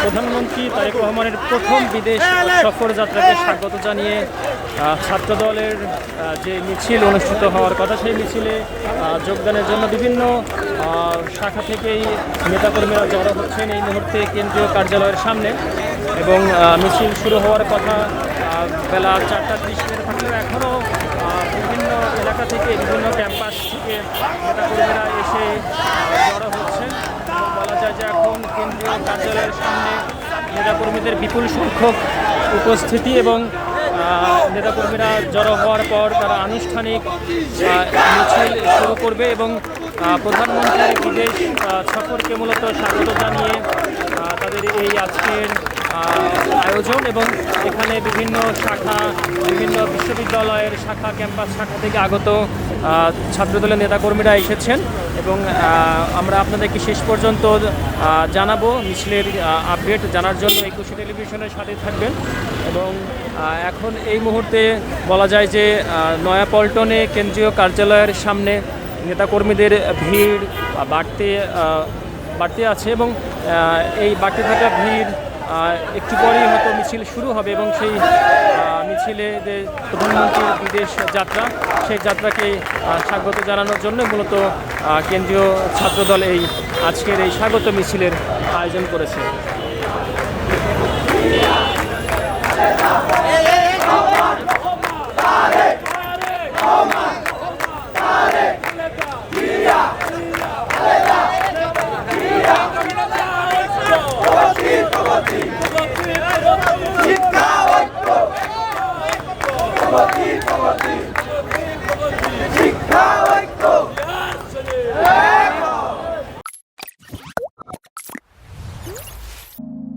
প্রধানমন্ত্রী তারেক রহমানের প্রথম বিদেশ সফর যাত্রাকে স্বাগত জানিয়ে ছাত্রদলের যে মিছিল অনুষ্ঠিত হওয়ার কথা, সেই মিছিলে যোগদানের জন্য বিভিন্ন শাখা থেকেই নেতাকর্মীরা জড়ো হচ্ছেন এই মুহূর্তে কেন্দ্রীয় কার্যালয়ের সামনে। এবং মিছিল শুরু হওয়ার কথা বেলা 4:30 থাকলেও এখনও বিভিন্ন এলাকা থেকে, বিভিন্ন ক্যাম্পাস থেকে নেতাকর্মীরা এসে জড়ো হচ্ছেন। বলা যায় যে এখন কেন্দ্রীয় কার্যালয়ের সামনে নেতাকর্মীদের বিপুল সংখ্যক উপস্থিতি এবং নেতাকর্মীরা জড়ো হওয়ার পর তারা আনুষ্ঠানিক মিছিল শুরু করবে এবং প্রধানমন্ত্রীর বিদেশ সফরকে মূলত স্বাগত জানিয়ে তাদের এই আজকের আয়োজন। এবং এখানে বিভিন্ন শাখা, বিভিন্ন বিশ্ববিদ্যালয়ের শাখা, ক্যাম্পাস শাখা থেকে আগত ছাত্রদলের নেতাকর্মীরা এসেছেন এবং আমরা আপনাদেরকে শেষ পর্যন্ত জানাবো। মিছিলের আপডেট জানার জন্য একুশে টেলিভিশনের সাথে থাকবেন। এবং এখন এই মুহূর্তে বলা যায় যে নয়াপল্টনে কেন্দ্রীয় কার্যালয়ের সামনে নেতাকর্মীদের ভিড় বাড়তে আছে এবং এই বাড়তে থাকা ভিড় একটু পরেই হয়তো মিছিল শুরু হবে এবং সেই মিছিলে যে প্রধানমন্ত্রীর বিদেশ যাত্রা, সেই যাত্রাকে স্বাগত জানানোর জন্য মূলত কেন্দ্রীয় ছাত্রদল এই আজকের এই স্বাগত মিছিলের আয়োজন করেছে।